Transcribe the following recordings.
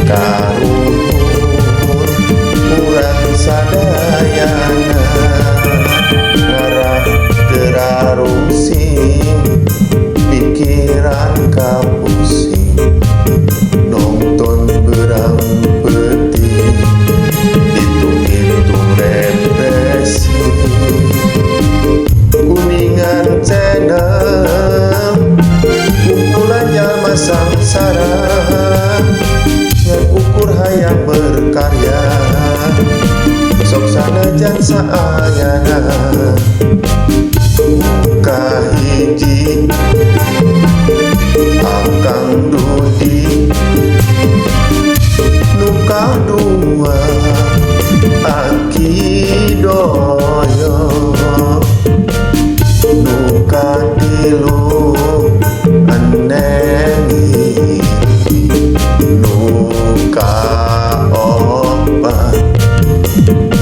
karuhun urang sadayana ngarah terarungsing pikiran kapusing nonton berang peti hitung-hitung represi Kuningan channel kumpulan jalma samsara ngan ukur hayang berkarya sok sanajan saayana muka hiji Akang Dudi nuka dua Aki Doyo nuka tilu Eneng nuka opat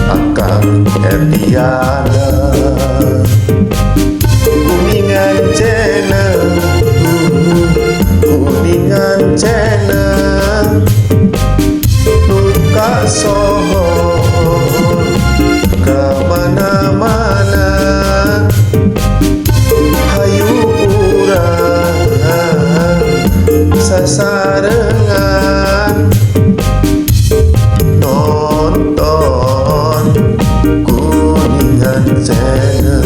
Akang Erdiana Kuningan channel Kuningan channel nuka soho kemana-mana hayu urang sasarengan nonton Kuningan channel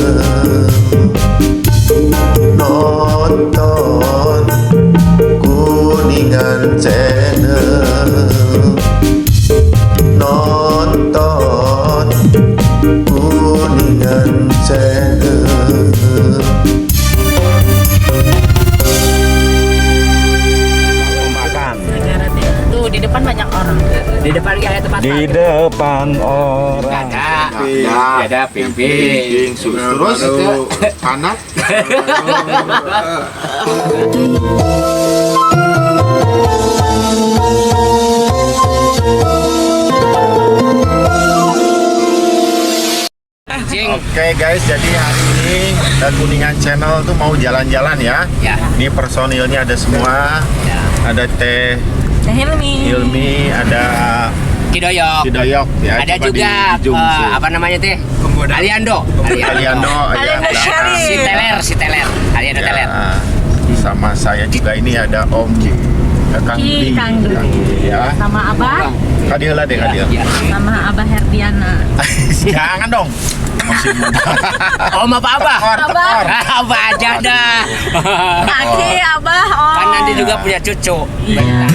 nonton Kuningan channel nonton Kuningan channel Tuh di depan banyak orang. Di depan ya tempat Di depan orang. ada pimpin. terus anak Oke guys, jadi hari ini Kuningan Channel tuh mau jalan-jalan ya. Ya. Ini personilnya ada semua. Ya. Ada Teh Hilmi, ada Kidoyok. Kidoyok ya. Ada coba juga dijungsu. apa namanya teh? Aliando. Aliando ya. Si Teler. Aliando Teler. Ya. Sama saya juga ini ada Om Kang Dudi. Ya. Sama Abah, Kadil lah deh Kadil. Ya. sama Abah Herdiana. Jangan dong. Masih muda. Om apa Abah? Tekor. Abah aja dah. Aki, Abah, oh. Kan nanti juga punya cucu. Iya.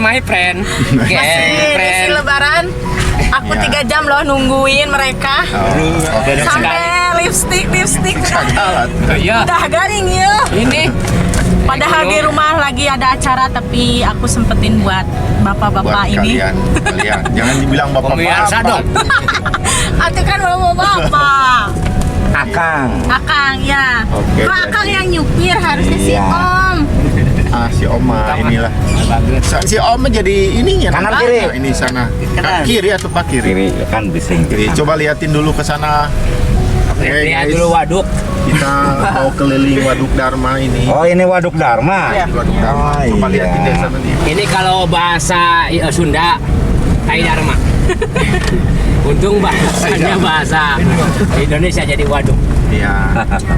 my friend. Masih lebaran. Aku 3 jam loh nungguin mereka. Sampai lipstick. Iya. Udah garing ya. Ini Padahal di rumah lagi ada acara, tapi aku sempetin buat bapak-bapak ini. Kalian. Jangan dibilang bapak-bapak. Pemirsa dong. Atuh kan bapak-bapak. Akang. Akang ya. Oke, Kok Akang yang nyupir harusnya si Iya. Om. Si Oma inilah. Si Oma jadi ininya. Kanan nah, kiri. Ini sana. Kiri atau pak kiri? Kiri kan bising. Kiri. Coba liatin dulu ke sana. Oke, Lihat guys. dulu waduk. Kita mau keliling Waduk Dharma ini. Oh, ini Waduk Dharma. Waduk Dharma. Oh, Coba iya. liatin deh sana dia. Ini kalau bahasa Sunda, Tai Dharma. Untung bahasanya bahasa Indonesia jadi waduk. Iya.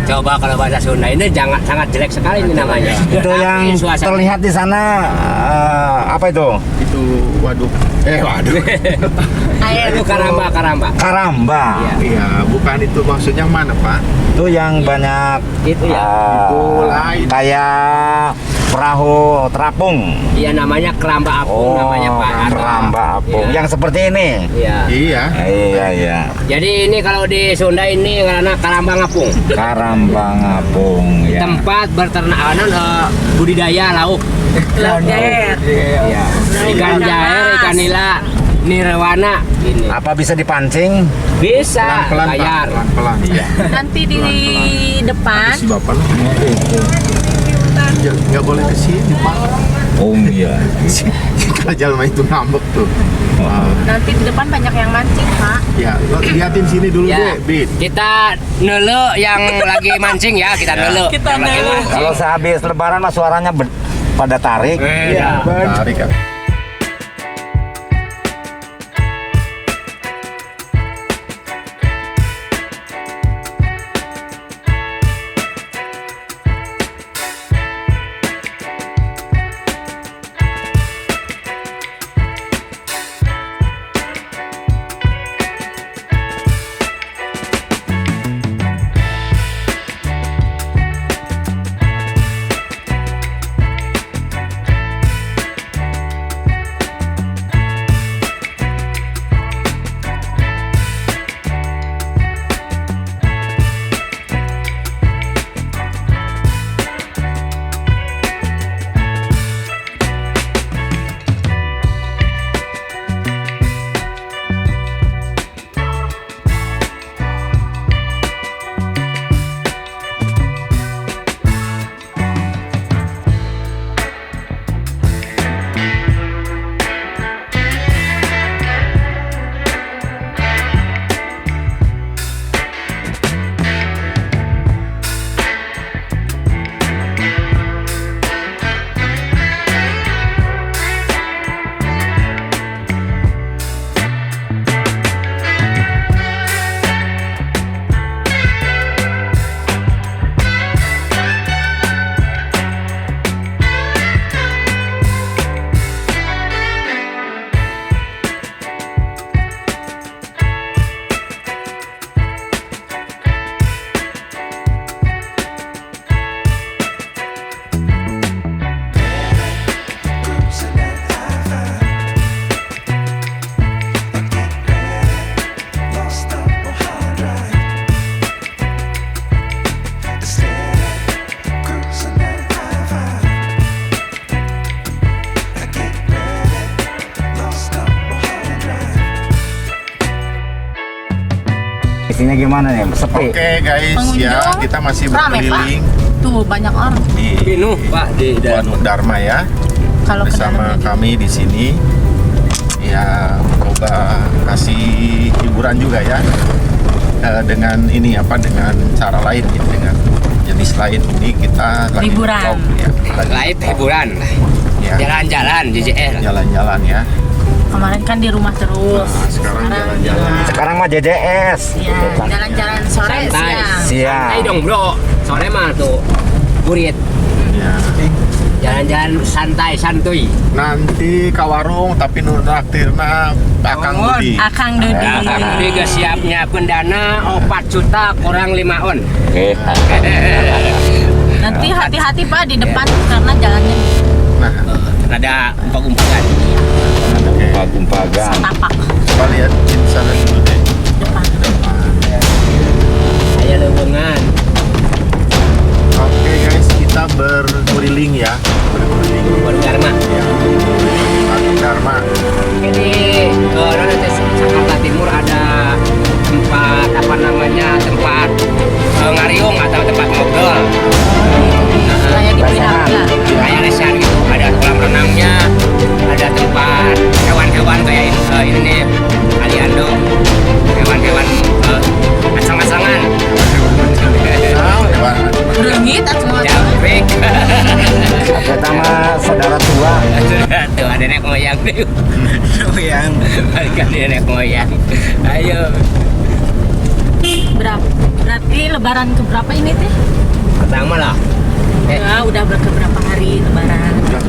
Coba kalau bahasa Sunda ini sangat jelek sekali ini namanya. Itu yang Tapi suasana- terlihat di sana apa itu? Itu waduk. Waduk. Air. Itu karamba. Karamba. Iya. Iya, bukan itu maksudnya yang mana, Pak? Itu yang banyak Itu ya. Itu lain. kayak perahu terapung. Iya namanya keramba apung namanya Pak. Keramba apung. Iya. Yang seperti ini. Iya. Iya. Iya. Jadi ini kalau di Sunda ini karena karamba ngapung. Karamba ngapung ya. Tempat berternak budidaya lauk. Jair. Iya. Ikan jair, ikan nila, nirwana ini. Apa bisa dipancing? Bisa Pelan-pelan, Pak. bayar. Pelan-pelan. Iya. Nanti di depan Si Bapak lu. Nggak boleh ke sini, Pak. Oh iya. Kalau jalan itu ngambek tuh. nanti di depan banyak yang mancing, Pak. Ya, lo liatin sini dulu Ya. deh, Bit. Kita nele yang lagi mancing ya, kita nele. Kita Yang lagi nele. mancing. Kalau sehabis lebaran mah suaranya pada tarik. Iya. Tarik kan. Isinya gimana nih? Sepi. Oke guys, Pengunjung ya kita masih rame, Pak. berkeliling Tuh banyak orang. di Pinuh Pak di Waduk Dharma ya. Kalau ke Bersama dalam kami di sini. Ya, coba kasih hiburan juga ya. Dengan ini apa dengan cara lain ya, dengan jenis lain ini kita lagi Liburan. vlog, ya. Lagi live vlog, hiburan. ya. Jalan-jalan JJR. Jalan-jalan ya. kemarin kan di rumah terus. Nah, sekarang jalan-jalan. Sekarang mah JJS. Ya, jalan-jalan sore Santai. siang. Siang. Santai dong bro. Sore mah tuh burit. Ya. Jalan-jalan santai santuy. Nanti ke warung tapi nu traktirna Kakang Budi. Akang Dodi. Ya, tapi gak siapnya pendana 4 juta kurang 5 on. Oke. Nanti hati-hati Pak di depan karena jalannya Nah, Rada umpak-umpakan. oke. Pagum-pagan. tapak Coba lihat di sana dulu deh. depan. Aya leuweungan. Oke guys, kita berkeliling ya. Berkeliling. Baru Dharma. Ya. Waduk Dharma. Jadi nanti Jakarta Timur ada tempat apa namanya tempat nenek moyang deh. Yang Balik ke nenek moyang. Ayo. Berarti lebaran keberapa ini teh? Pertama lah. Ya, udah berapa hari lebaran? Udah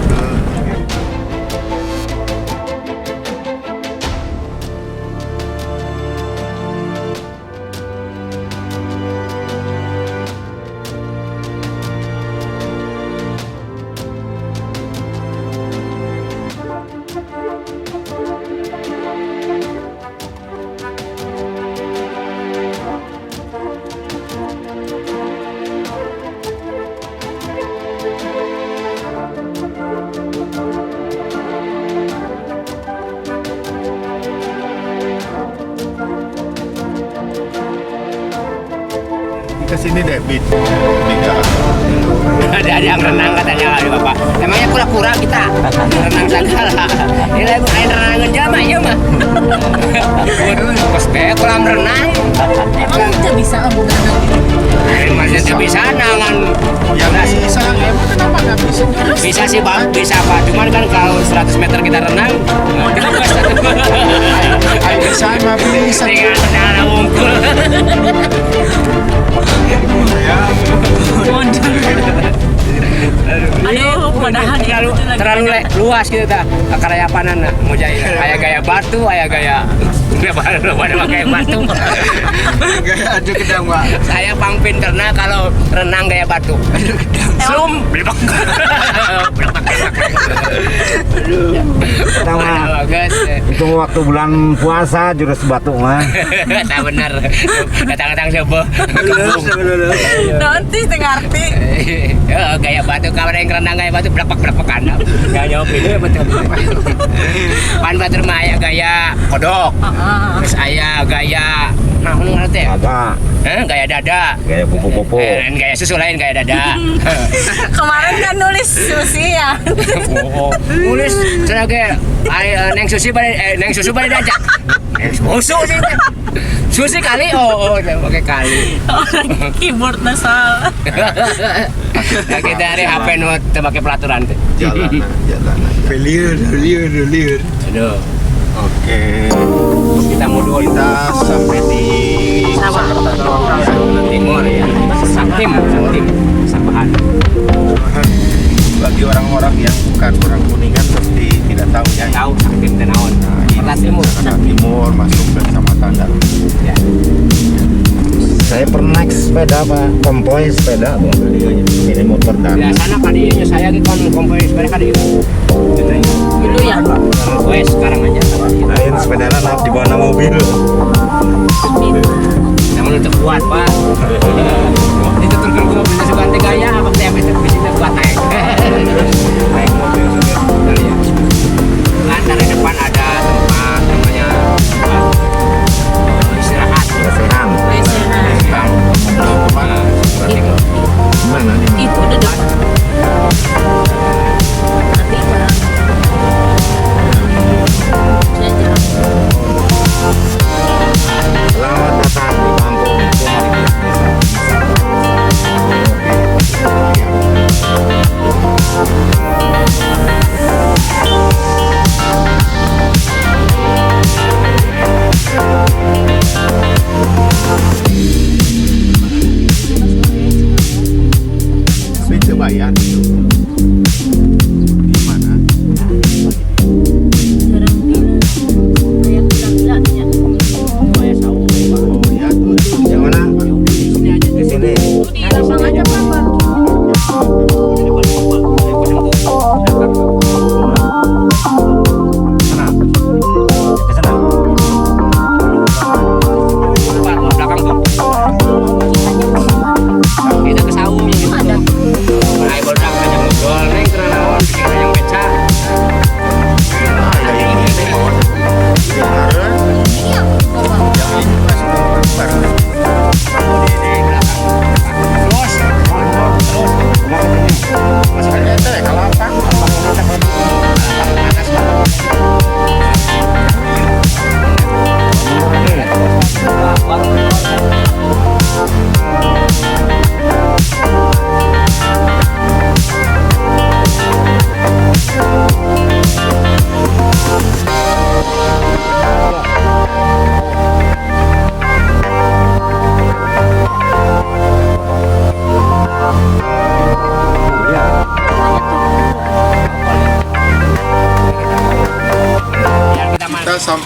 ke sini deh, Bida. Ada yang renang katanya kali bapak. Emangnya kura-kura kita renang segala. Ini lagi main renangan jama ya mah. Pas kayak kolam renang. Emang nggak bisa om berenang? Masih tidak bisa nangan. Yang bisa, emang kenapa nggak bisa? Bisa sih bang, bisa pak. Cuman kan kalau 100 meter kita renang, Ayo bisa, emang bisa. dengan anak wungkul. Aduh, padahal terlalu luas gitu tak karayapanan mau jadi kayak gaya batu, kayak gaya pada pakai batu. gaya adu kedang, Pak. Saya pangpin karena kalau renang gaya batu. Zoom, blepak. Pertama, Bagus. itu waktu bulan puasa jurus batu mah. Tak benar. Datang-datang coba. nanti ngerti. Gaya batu, kalau yang renang gaya batu blepak-blepak anda. Gak jawab ini betul. Pan batur maya gaya kodok. Terus ayah gaya nah ngerti ya? Ada Gaya dada. gaya pupu-pupu. Dan gaya susu lain gaya dada. Kemarin kan nulis susi ya. Nulis sebagai neng susi balik diajak. Susu sih. Susi kali pakai kali. Orang keyboardnya salah. Kita dari HP nu pakai pelaturan tuh. Jalanan. Liur. Aduh. Oke, Kita mundur kita sampai di timur ya. Saktim. Sabahan. Bagi orang-orang yang bukan orang Kuningan pasti tidak tahu ya. Tahu Saktim dan Aon. Kota Timur. Kota Timur masuk ke Kecamatan Daru. Ya. Saya pernah naik sepeda, Pak. Konvoy sepeda, Bang. Ini motor Di dan sana kadinya saya kon kompoi sepeda kadi. Dulu ya. Gue sekarang aja. lain sepedana naik di bawah mobil. Namun untuk kuat pak. Itu turun gue bisa suka gaya apa tiap itu bisa kuat naik. Naik mobil sendiri. Kan dari depan ada tempat namanya istirahat. Lesehan. Lesehan. Kemana? Mana nih? Itu udah depan. Nanti barang. Saya jalan. Selamat datang di kampung Switch Bayan itu di mana? Jarang bilang. Kayak bilang-bilangnya. Oh ya tuh. yang mana? Di sini. Di lapang aja Papa. Sana. Ke sana. Belakang tuh. Kita ke saung yang itu. Ada. Nah, bodak aja ngobrol neng karena naon bikin yang beca. Ada yang ini bawah. Iya. Papa. Yang ini masih baru. Di belakang. Terus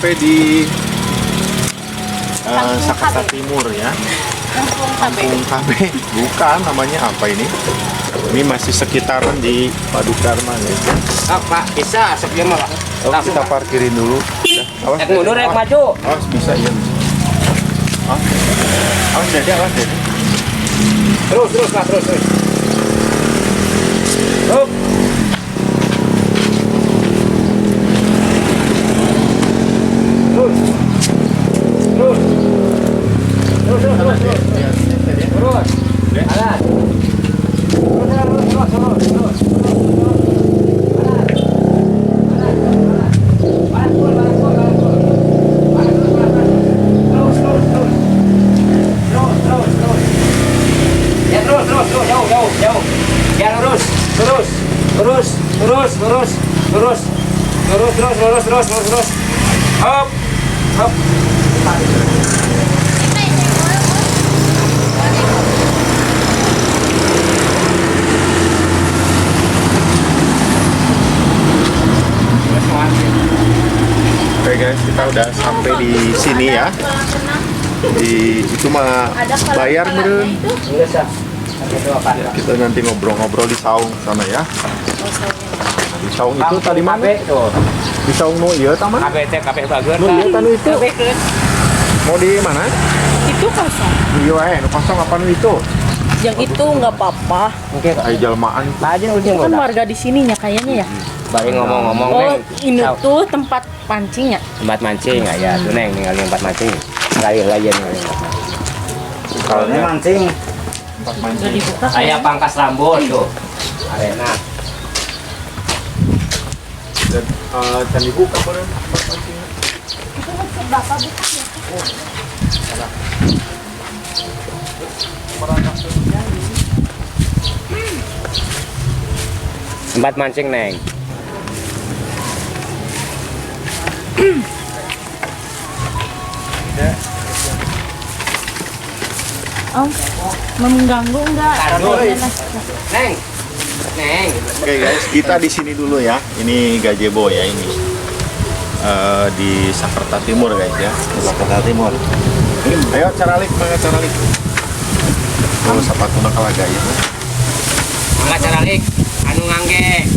sampai di Sakarta Timur ya. Kampung KB. Bukan, namanya apa ini? Ini masih sekitaran di Padukarman ya. Oh, Pak, bisa sebelum Pak. Oh, kita parkirin dulu. Awas, Rek mundur, rek maju. awas bisa ya. Awas dede, awas dede. Terus, Pak, terus. Up. Terus. Alas. Ya terus, jauh. Ya terus. Hop. Oke guys, kita udah sampai di sini ya. Di itu mah bayar meren. Enggak sah. Kita nanti ngobrol-ngobrol di saung sana ya. Di saung itu tadi mana? Tuh. Di saung no iya taman? KP bagus. No iya tanu itu. Mau di mana? Itu kosong. Iya nu kosong apa nu itu? Yang itu nggak apa-apa. Oke, Ai jalmaan. aja udah Kan warga di sininya kayaknya ya. Bari ngomong-ngomong Oh, Neng. ini tuh tempat pancingnya. Tempat mancing ya, tuh Neng tinggal di tempat mancing. Sekali lagi nih. Kalau ini mancing Tempat Udah mancing. dibuka. Saya pangkas rambut tuh. Arena. Dan can dibuka meren tempat mancing. Tempat mancing Neng. Oh, mengganggu enggak? Taruh. Neng. Oke guys, kita di sini dulu ya. Ini gazebo ya ini. Di Sakarta Timur guys ya. Sakarta Timur. Ayo caralik, mangga caralik. Kalau sapatuna kalagaya. Mangga caralik anu ngangge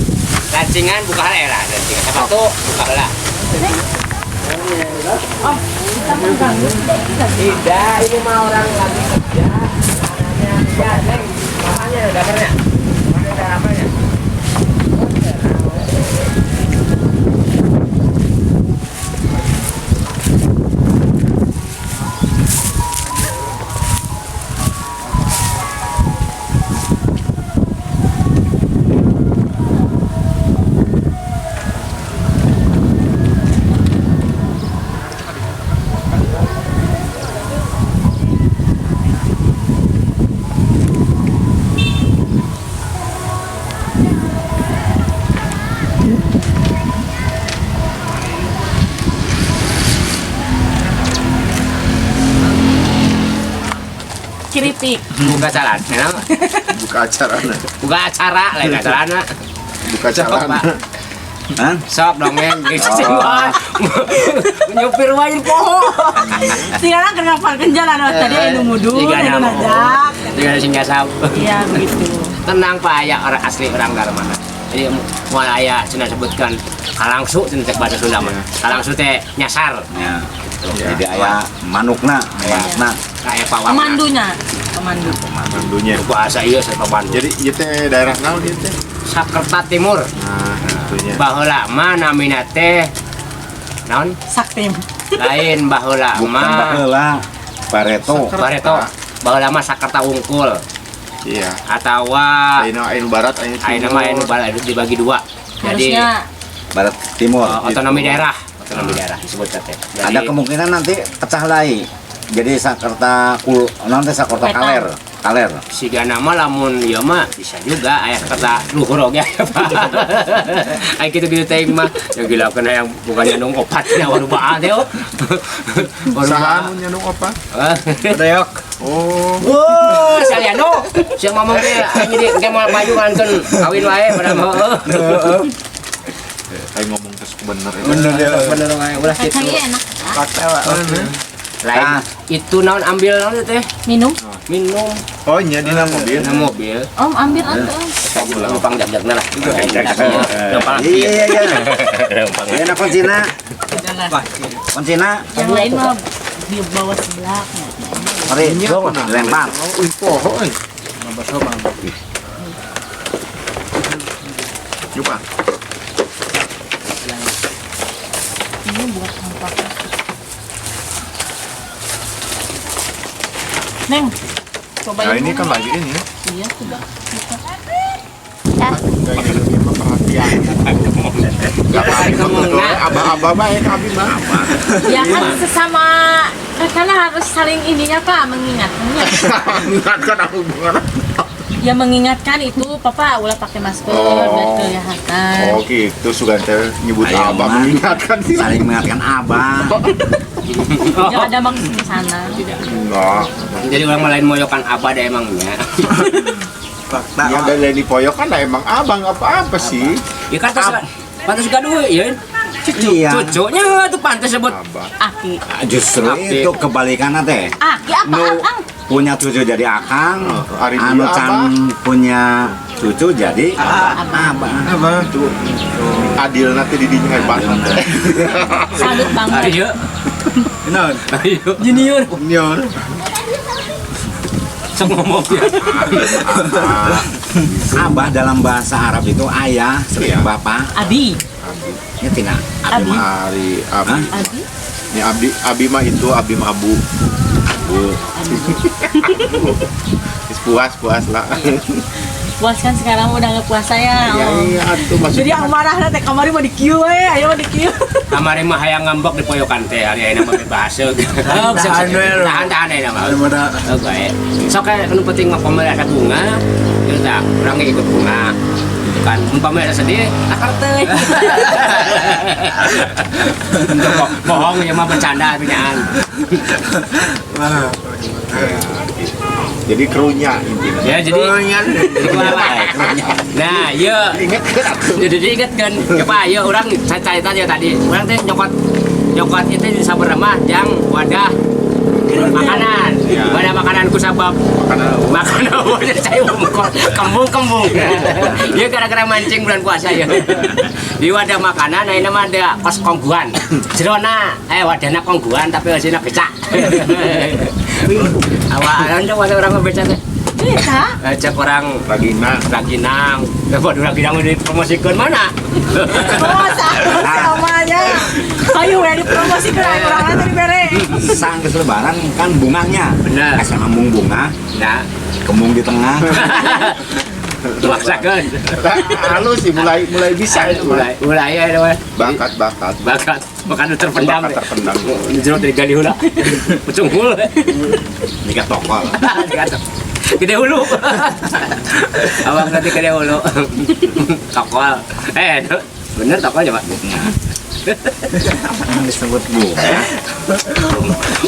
lancingan buka heula lancingan sepatu buka heula. Oh, kita mengganggu. Tidak, ini mah orang lagi kerja. Makanya ya, Neng. Makanya udah dapurnya. Makanya udah apanya? Kiripik. Buka jalan, enak. Buka acara. Buka acara lain acarana. Buka jalan. Hah? Sok dong men, nyupir wae poho. Sekarang kenapa jalan tadi anu mudun, anu najak. Tiga singgah sab. Iya begitu. Tenang Pak, ya orang asli orang mana. Jadi mau aya cenah sebutkan kalangsu cenah cek bahasa Sunda mah. Kalangsu teh nyasar. Ya. Ya. Jadi aya manukna. Kayak Pak Wang. Pemandunya. Pemandu. Mandunya. Bahasa ieu saya pemandu. Jadi ieu teh daerah naon ieu teh? Sakarta Timur. Nah, itunya. Baheula mah namina teh naon? Saktim. Lain baheula Bukan mah baheula. Pareto. Bareto. Baheula mah Sakarta Wungkul Iya. atawa Ainu barat, ainu ayeuna mah anu bala dibagi dua. Jadi Harusnya Barat Timur. otonomi daerah, otonomi daerah disebut teh. Jadi Ada kemungkinan nanti pecah lagi. Jadi Sakarta nanti Sakarta Peta. Kaler. siga nama lamun ieu mah bisa juga aya kata luhur oge aya Pak. Aya kitu-kitu teh mah ya gila kena yang bukannya nung opatnya waduh baat teh. Saha anu nyandung apa? Reok. Oh, Wah, saliano. Siang ngomong teh anjing ge mau maju ngankeun kawin wae pada mah. Kayak ngomong terus bener itu. Bener ulah Kacang gitu. ini enak. Lain itu naon ambil naon teh? Minum. Minum Oh iya di dalam mobil. na mobil. Om ambil atuh. Numpang jak-jakna lah. Iya. Iya nak kuncina. Kuncina. Yang lain mah di bawah sebelah. Mari, lempar. Coba. Ini buat sampah. Neng, coba Nah ini kan lagi ini. Iya, coba. Abah baik abi mah. Ya kan sesama karena harus saling ininya Pak, mengingatkannya. Mengingatkan aku hubungan. Ya mengingatkan itu Papa ulah pakai masker Oh. biar kelihatan. Oh gitu Sugante nyebut Ayo, abah Mang. mengingatkan sih. Saling mengingatkan abah. Jangan ada maksud di sana. Enggak. Jadi orang lain moyokan abah deh emangnya. Yang dari poyok kan lah emang abang apa-apa sih. Ya kan pantas gaduh ya. Iya. Cucunya tuh pantas sebut Abah. Aki. Justru Tapi- itu kebalikannya teh. Aki apa Nu Akang? punya cucu jadi akang, Ari anu dia can punya cucu jadi abah. Abah tuh adil nanti didinya hebat nanti. Salut banget. ayo. Non, Ayo. Junior. junior. Sok ngomong ya. Abah dalam bahasa Arab itu ayah, Iya. bapak. Abi. Ya tinggal Abi. mah. Ari abi. Hah? Abi. Ini abi mah itu abi mah abu. Abu. Puas lah. Puas kan sekarang udah nggak puasa ya. Iya tuh Jadi maksudnya. yang marah nanti kamari mau di kieu ayo mau di kieu. Kamari mah hayang ngambek di poyokan teh ari ayeuna mah bahasa. Tahan ayeuna mah. Oke. Sok aya nu penting mah pamela ada bunga. Kita urang ikut bunga. Gitu kan. Mun pamela sedih, akar teh. Bohong ya mah bercanda pinyaan. Jadi krunya intinya. Ya jadi nah, iya. Ingat kan aku. Jadi diingatkan, coba ya orang saya cerita aja tadi, orang teh nyokot itu di sabar mah yang wadah makanan, Ya. wadah makanan ku sabab makanan wadah saya kembung. Ya gara-gara mancing bulan puasa ya. Di wadah makanan, nah ini mah ada kos kongguan, jerona, wadahnya kongguan tapi hasilnya becak. Awalan tuh masa orang ngebeca teh. Bisa. Cek orang Lagi nah. Raginang, waduh Raginang udah dipromosikan mana? Masa samanya. Ayo udah dipromosikan orang nanti dibere. Sang lebaran kan bunganya. Benar. Asal ngambung bunga, Nah, kembung di tengah. maksakan. Halus sih mulai bisa itu. Mulai ya teman. Bakat. Makan terpendam. Bakat terpendam. Jeruk dari gali hula. Pucungul. Nikah tokol. Gede hulu. Abang nanti gede hulu. Tokol. Bener tokol coba. Disebut bunga.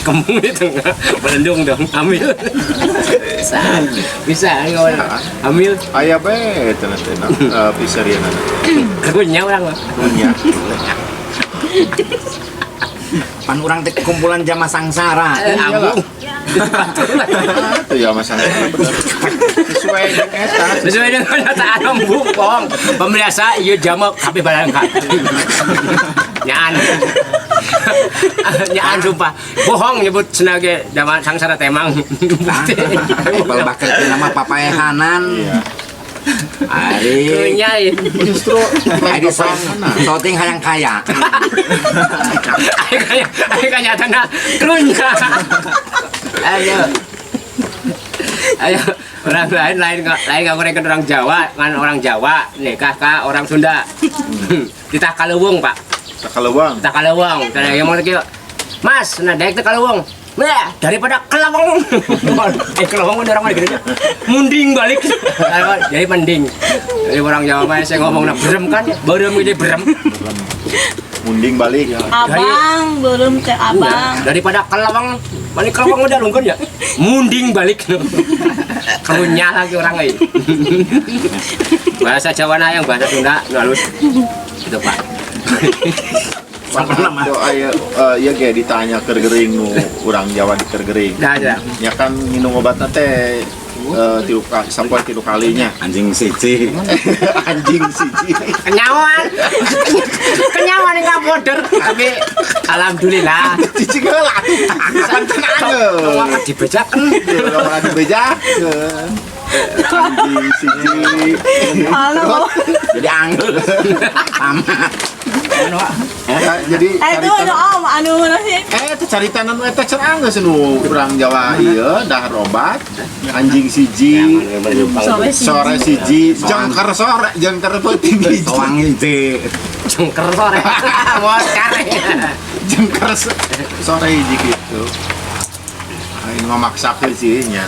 Kembung di tengah. Belendung dong. Ambil. Bisa. Ambil. Ayah be tena pizzeria nana. Kegunya orang mah. Punya. Pan orang teh kumpulan jamaah sangsara. Ambung. Itu ya masalah. Sesuai dengan eta. Sesuai dengan kenyataan ambung, pong. Pemirsa, iya jamak kabeh barang ka. Nyaan. Nyaan sumpah. Bohong nyebut senage jamaah sangsara temang. Bukti. Kalau bakal nama papayahanan. Iya. Ari. Kunyai. Justru Ari shooting hayang kaya. Ayo kanyatana krunya. Ayo orang lain nggak ngorengkan orang Jawa kan orang Jawa nikah ka orang Sunda. Kita kalewung pak. Takalewang. Kita kalewung. Tadi yang mau lagi Mas, nah daik teh kalewung. Nah, daripada kelawang. Kelawang udah orang mana gitu. Munding balik. Jadi mending. Jadi orang Jawa mah saya ngomong berem kan, berem ini berem. Munding balik. Abang belum ke abang. Daripada kelawang, balik kelawang udah lungkun ya. Munding balik. Kelunya lagi orang lain. Bahasa Jawa nah yang bahasa Sunda nu halus. Itu Pak. Sama nama. Iya kayak ditanya kergering nu orang Jawa di kergering. Dah aja. Ya kan minum obatnya teh sampai 3 kalinya. Anjing siji. Anjing siji. Kenyawan. Kenyawan enggak boder, tapi alhamdulillah. Cici geula atuh. Kapan tenang. Wah, dibejaken. Orang dibejak. Anjing siji. Halo. Jadi angel. Sama. Jadi Itu om anu mana sih? itu carita nu eta cerang geus nu urang Jawa ieu dahar obat anjing siji sore siji jengker sore jengker peuting hiji Soang hiji. Jengker sore. Bos kare. jengker sore hiji gitu. Ini mah maksakeun sih nya.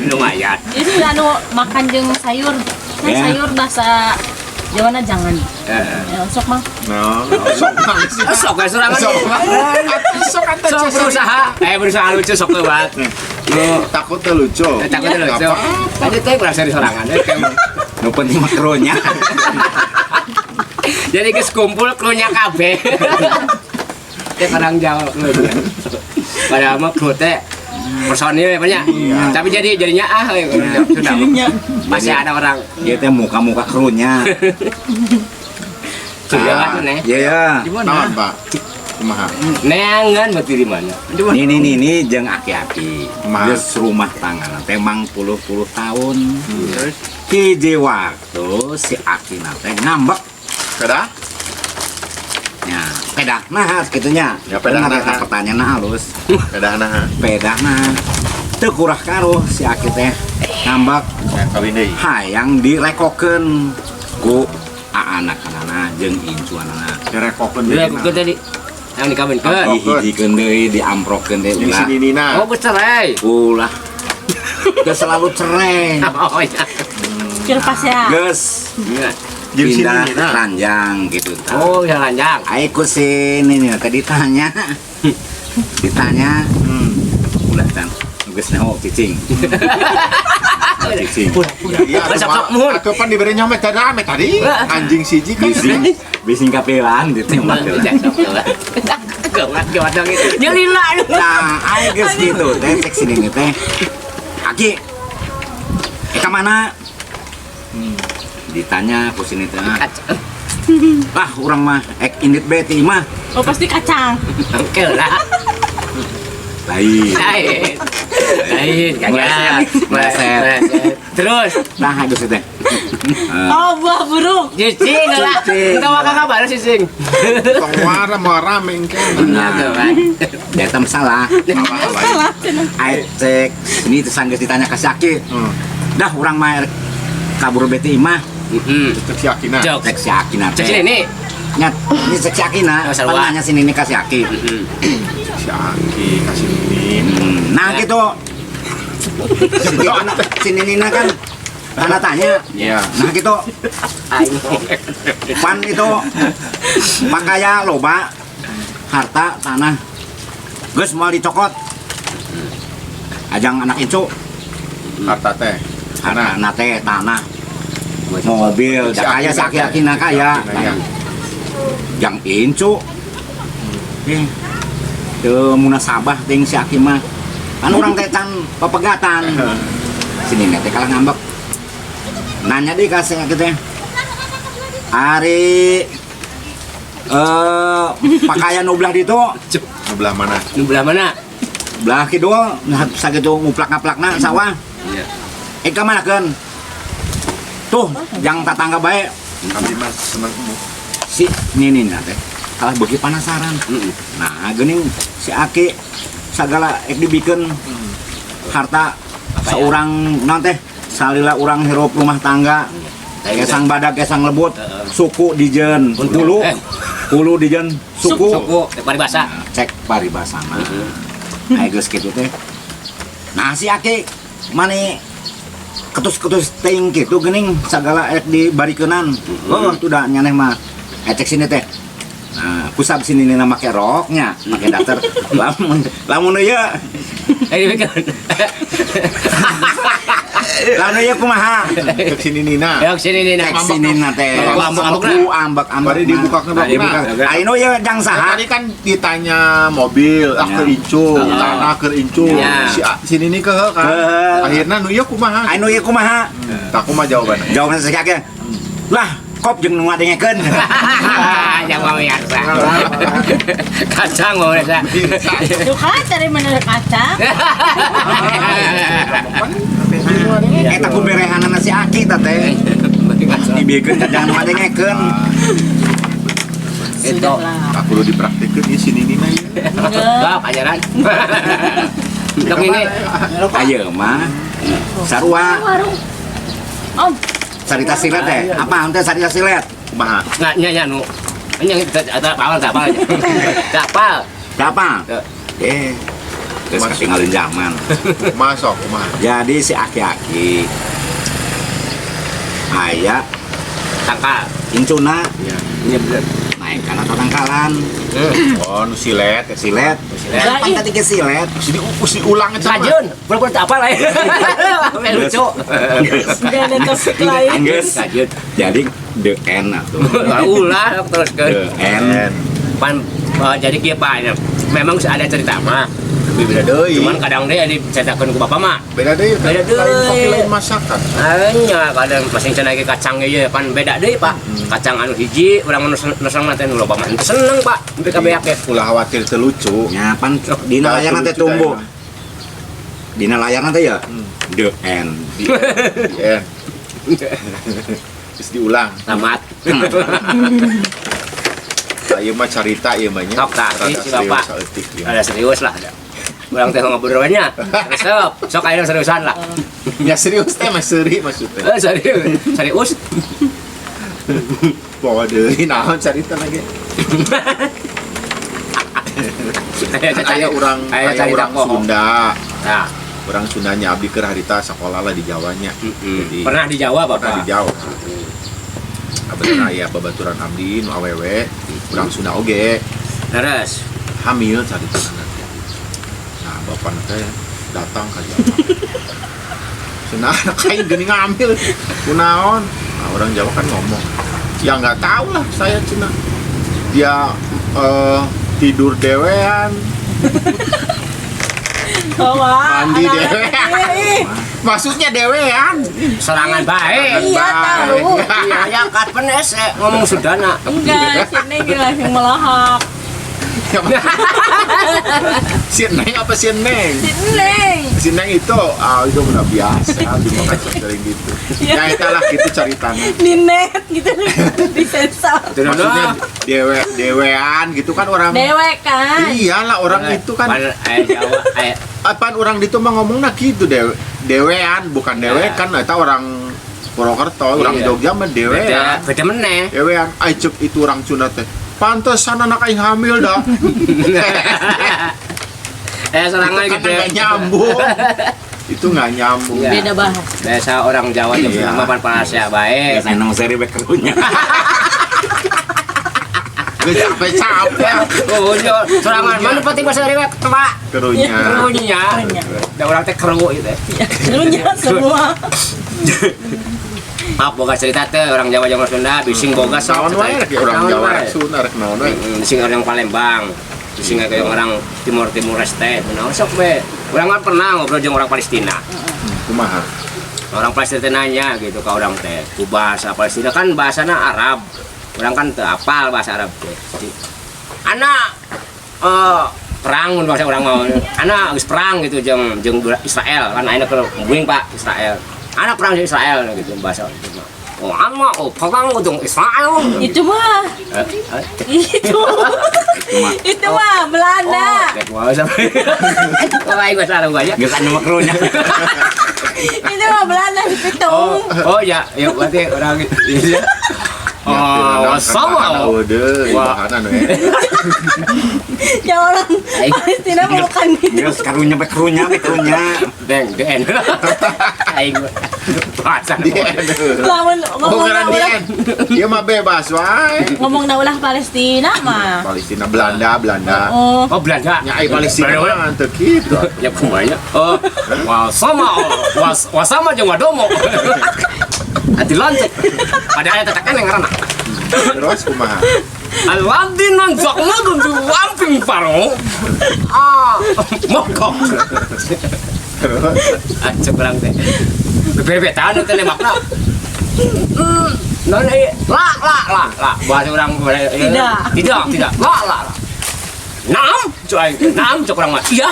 Lumayan. Itu anu makan jeung sayur. Nah, Ya. sayur bahasa Jawana jangan. Ya, sok mah. No, sok sih. Sok guys sorangan. Sok Sok berusaha lucu sok banget. Lu takut teh lucu. Takut lucu. Tadi teh kurang seri sorangan. Nu penting mah krunya. Jadi geus kumpul krunya kabeh. Teh orang Jawa krunya. Padahal mah kru teh personil banyak. Tapi jadinya sudah. Masih ada orang. Ieu teh muka-muka krunya. Sudah nih. Iya. Naon, Pak? Kumaha? Neangan berarti di mana? Ini jeung aki-aki. Kumaha? Geus rumah tangga teh mang puluh tahun. Hiji waktu si akina teh ngambek. Kada? Ya, pedah nah kitunya. Ya, pedah Bener, nah. pertanyaan halus. Kada nah. Pedah nah. Teu kurah karo si aki teh ngambek Ya kawin deui. hayang direkokeun ku anak-anana jeung incuanana. Direkokeun Ya, deui. aku tadi yang dikawinkan. Dihijikeun deui, diamprokeun deui Di ulah. sini Nina. Oh, bercerai. Ulah. Geus selalu cerai. Oh ya. Kira pas ya. Geus Jeung sini pindah Nina. ranjang gitu tah. Oh, ya lanjang. Ayo ku sini nih tadi ditanya ulah kan geus naon cicing cicing Iya, Sok muhun. atuh pan diberi nyomet tadi. Anjing siji kan. bising kapelan ditembak heula. Gawat dong itu. Nyelila lu. Nah ayo geus gitu teh tek sini teh Aki ka mana ditanya ku sini teh ah urang mah ek indit beti mah Oh pasti kacang. Oke lah. lain Lain kagak. Meleset. Terus nah geus teh Oh buah burung. cicing lah. Cicing. Kita makan kabar cicing. Tong wara mengke. nah eta mah salah Salah. ayo cek ini tersanggeus ditanya ka si Aki dah urang mah kabur beti mah Cek si Akina. Jok. cek si Aki na teh Cicing ini. nyat ini cek si Aki na Oh, sarua. nanya sini nih ka si Aki Si Aki kasih Ninin. nah gitu si Nina kan tanda tanya Iya. nah gitu pan itu pakaya loba harta tanah geus moal dicokot ajang anak incu Harta teh. harta teh tanah mobil da kaya si aki-akina kaya Kaya. yang incu teu munasabah ting si aki mah kan urang teh can papegatan sini teh kalah ngambek nanya deui ka si aki teh ari pakaian nu belah ditu Sebelah mana? Ini belah mana? belah kidul nah sakitu nguplak-ngaplakna sawah ka mana keun tuh yang tatangga bae Kami mah seneng. si Ninin teh kalah beuki penasaran nah geuning si Aki sagala ek dibikeun harta seorang naon teh salila urang hirup rumah tangga gesang badak gesang lebut suku dijeun hulu dijeun suku Suku, paribasa. cek paribasana aya geus kitu teh nah si Aki mani ketus-ketus ting kitu geuning sagala ek dibarikeunan oh tuh da nyaneh mah cek sini teh nah kusab sini nina make roknya make daster lamun ieu Ini bikin. Lalu ya kumaha? Ke sini Nina. Ya sini nih Cek sini nate. Ambak Bari dibukakeun bakna. Aino ya jang saha? Tadi kan ditanya mobil, ke incu, tanah ke incu. Ya. Si Nini ke kan. Akhirnya nu ieu kumaha? Aino ya kumaha? Tak kumaha jawabannya. Jawaban saya ke. Lah, kop jeung nu ngadengekeun. Jangan mau ya. Kacang mau ya. Tuh kan cari mana kacang. Eta kuberehanana si Aki teh. Dibiekeun jangan nu ngadengekeun. Itu. Sudahlah. Aku udah dipraktekeun ieu si Nini mah. Enggak, ajaran. Untuk ini. Ayeuna mah sarua Warung. Om. carita silet teh. Apa teh carita silet? Kumaha? Nggak nyanyi nu. Ini ada apa? Apa? Siapa? Terus ketinggalan zaman. Masuk kumaha? Jadi si Aki-Aki aya Tangkal. incuna Iya. naik kana tatangkalan Oh, nu silet. silet Silet. pan tadi ke silet Si ulang eta. Kajun, pura-pura tak apa lah. Lucu. Sudah ada topik lain. Anggeus Kajun. jadi the end atuh Ulah terus ke. the end Pan jadi kieu Pak. Memang ada cerita mah. Beda deui. Cuman kadang dia diceritakeun ku bapak mah. Beda deui. Beda deui. Lain masakan. Anya kadang masing cenah ge kacang ge pan beda deui Pak. Kacang anu hiji urang nusang mah teh nu loba mah teu seneng Pak. Teu kabeake. Ulah khawatir teu lucu. nya pan dina layarna teh tumbuh dina layarna teh ya the end Iya. Terus diulang. Tamat. Ieu mah carita ieu mah nya. Sok tah, Rada si Bapak. serius, saeutik ieu. Ada serius lah. Urang teh ngobrol nya. Sok aya seriusan lah. Ya serius teh mah seuri maksudnya. Serius. Serius. Bawa deui naon carita lagi. Aya urang Sunda. Nah, Orang Sundanya abdi keur harita sekolah lah di Jawanya. Jadi pernah di Jawa pernah Bapak? di Jawa. Kebetulan aya babaturan abdi nu awewe, urang Sunda oge Terus. hamil carita nanti. Nah, bapak teh datang ka Jawa. Cenah kain geuning ngambil. Kunaon? Nah, orang Jawa kan ngomong, "Ya nggak tahu lah saya cenah." Dia tidur dewean, mandi dewean. Maksudnya dewean. Serangan baik. Iya tahu. Iya, yang kat penes ngomong Sundana. Enggak, sini langsung melahap. Si Neng apa si Neng? Neng. Si Neng itu udah biasa di makan sering gitu. Ya itulah gitu ceritanya. Di net gitu di sensor. Maksudnya dewean gitu kan orang. Dewek kan. Iyalah orang itu kan. Jawa, Apaan orang itu mah ngomongnya gitu dewean bukan dewekan eta orang Purwokerto, orang Iya. Jogja mah dewean. beda meneh. Dewean cek itu orang Sunda teh. Pantesan anak aing hamil dah. Serangan Itu kan gitu. nggak nyambung. Itu nggak nyambung. Iya. Beda bahasa. Biasa orang Jawa tuh Iya. nama pan panasnya baik. biasanya nama seri backgroundnya Capek-capek. Oh, serangan mana penting bahasa rewek, Pak. Kerunya. Kerunya. Da orang teh keru gitu. Kerunya semua. Maaf boga cerita teh orang Jawa jeung Sunda bising boga Naon wae rek orang Jawa rek Sunda rek naon wae. Bising orang Palembang. Bising kayak orang Timur Leste. Naon sok we. Urang mah pernah ngobrol jeung orang Palestina. Kumaha? Orang Palestina nanya gitu ke orang teh. Ku bahasa Palestina kan bahasana Arab. Orang kan teu apal bahasa Arab teh. Anak perang mun bahasa urang mah. Anak geus perang gitu jeung Israel kan ayeuna keur buing Pak Israel. Anak perang di Israel gitu bahasa itu mah. Oh, ama perang dengan Israel. Itu mah. Itu mah Belanda. Kayak mau sampai. Kayak gua salah gua ya. geus anu makrunya Itu mah Belanda di Pitung. Oh ya, ya berarti orang gitu. Oh, sama. Udah, Wah. bahanan Ya orang Palestina bukan gitu. Ya sekarang nyampe kerunya. Deng, den. Aing bahasa. Lamun ngomong Bukan ulah dia mah bebas wae. ngomong ulah Palestina mah. Palestina Belanda. Oh, Oh, Belanda. Nyai Palestina mah teu kitu. Ya kumanya. Oh, wasama jeung wadomo. Hati lantai. Padahal tetakan yang ngarana. Terus kumaha? Aladin nanjakna dundu wamping paro. Mokok. Terus Acuk urang teh. Bebebetan teh nembakna. Non la. Bahasa urang tidak. La. Naam, cuk aing. Naam cuk urang mah. Iya.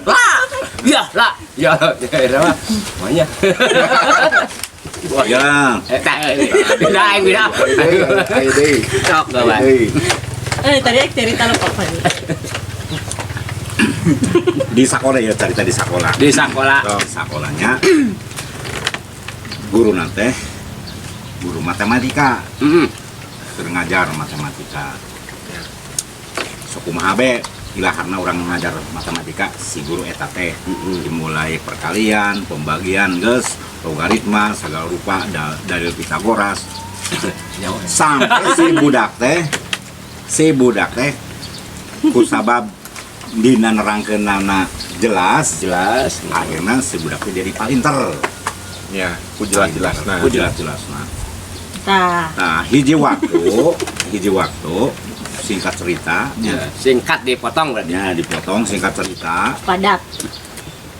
La. Iya, la. Ya, mah. Manya. Ya, Beda aing beda. ayo deui. Cok gawan. tadi aku cerita lo apa nih? di sekolah ya cerita di sekolah. Di sekolah. Di sekolahnya guru matematika sering ngajar matematika. Sukumaha be ilaharna orang ngajar matematika si guru eta teh dimulai perkalian, pembagian, geus logaritma segala rupa dalil Pitagoras sampai si budak teh kusabab dina nerangkeunana jelas akhirnya si budak teh jadi palinter Ya, ku jelas-jelasna. Nah hiji waktu singkat cerita Singkat dipotong berarti. ya dipotong singkat cerita Padat.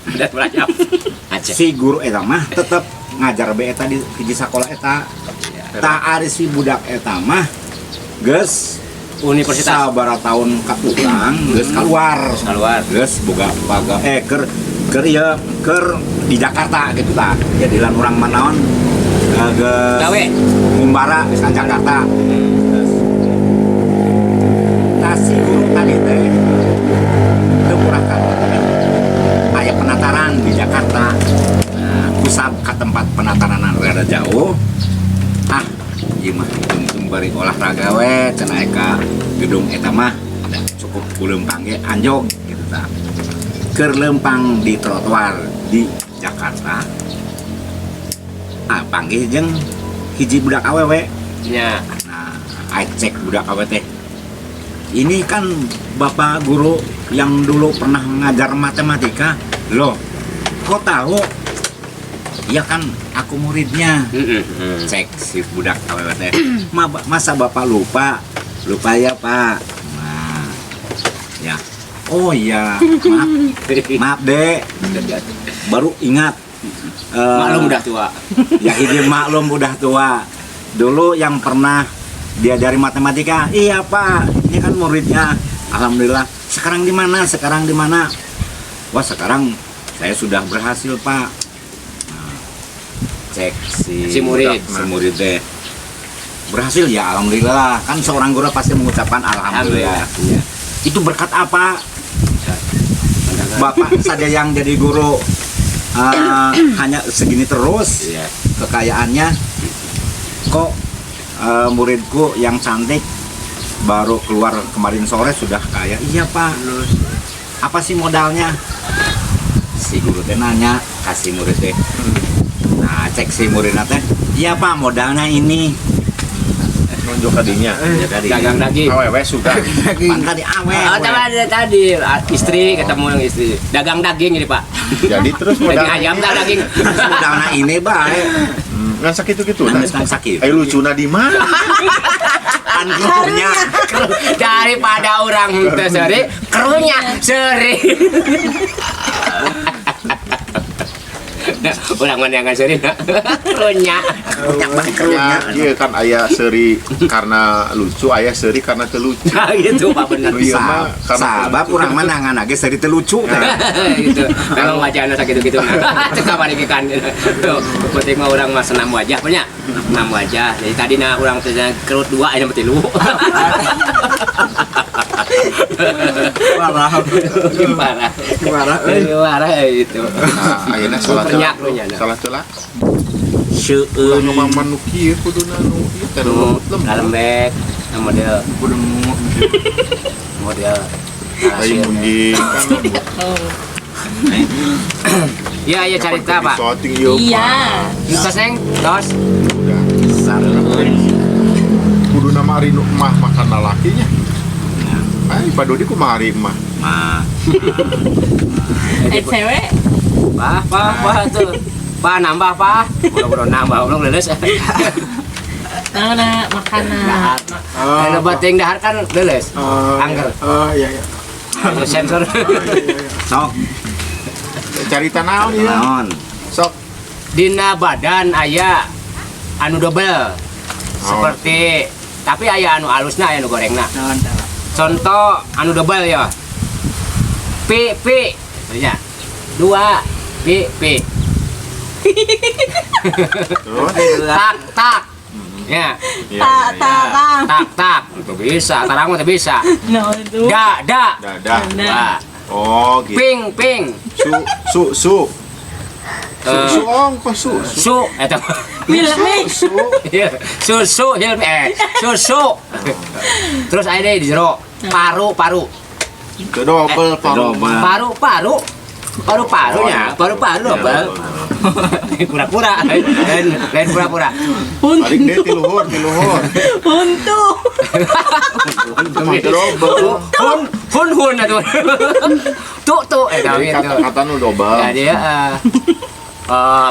Udah belajar. Aceh. si guru eta mah tetep ngajar be eta di sekolah eta tak ari si budak eta mah geus Universitas. sabaraha tahun ka urang geus keluar geus boga keur di Jakarta gitu tah jadi lan urang manaon geus Gawe. ngumbara geus ka Jakarta tah si guru tadi teh teu kurang aya penataran di Jakarta pusat ke tempat penataran rada jauh ieu mah tungtung bari olahraga we cenah ka gedung eta mah cukup kuleumpang ge anjog gitu tah keur leumpang di trotoar di Jakarta panggih jeung hiji budak awewe Ya. nah aing cek budak awewe teh ini kan bapak guru yang dulu pernah ngajar matematika loh kok tahu ya kan aku muridnya cek si budak awewe teh masa bapak lupa ya pak nah ya oh iya maaf dek baru ingat Maklum udah tua. ya ini maklum udah tua dulu yang pernah diajari matematika iya pak ini kan muridnya alhamdulillah sekarang di mana wah sekarang saya sudah berhasil pak nah, cek si murid deh berhasil ya alhamdulillah kan seorang guru pasti mengucapkan alhamdulillah ya. Itu berkat apa bapak saja yang jadi guru hanya segini terus kekayaannya kok muridku yang cantik baru keluar kemarin sore sudah kaya iya pak apa sih modalnya si guru teh nanya kasih murid teh nah cek si muridnya teh iya pak modalnya ini Nunjuk kadinya. Dagang daging. Awewe suka. pan tadi awe Tadi istri ketemu yang istri. Dagang daging jadi Pak. Jadi terus Daging modal ayam tak daging. modalnya ini baik ngan sakit gitu. Ngan sakit. Ayo lucuna di mana? pan kerunya Daripada orang teu seri, kerunya seri. Orang mana yang seri nak? Kerunya. Ya, iya kan ayah seri karena lucu, ayah seri karena terlucu. Nah, gitu Pak benar. Iya mah karena sabab kurang menangan lagi seri telucu Gitu. Memang wajahnya sakit gitu. Cek kabar ikan. Tuh, penting mah orang mah senam wajah punya. Senam wajah. Jadi tadi na orang teh kerut dua aya mati lu. parah Parah itu. nah, ayeuna salah Pernyak. salah telah. seueun Ulah manu kieu kuduna nu ieu teh nu lembek model kudu nu model aing munding kan iya cerita pak shooting yuk Iya. tos neng tos kudu nama hari mah makan lalakinya ay padodi kumaha hari mah mah Cewek. Pak tuh Pak nambah Pak udah nambah belum lulus Nah, makanan. kalau bating dahar kan lulus angker iya iya sensor sok carita naon ieu naon sok dina badan aya anu double seperti tapi aya anu halusna aya anu gorengna contoh anu double ya pi ya 2 pi terus tak ya tak itu bisa tarang mah bisa No, itu. da dadah Wah. oh gitu ping su ongkos su eta Milmi. susu susu terus aya deui di jero paru double parunya paru double pura-pura lain pura-pura balik deh tiluhur Untuk. double hun atuh tuh eta gitu kata nu double jadi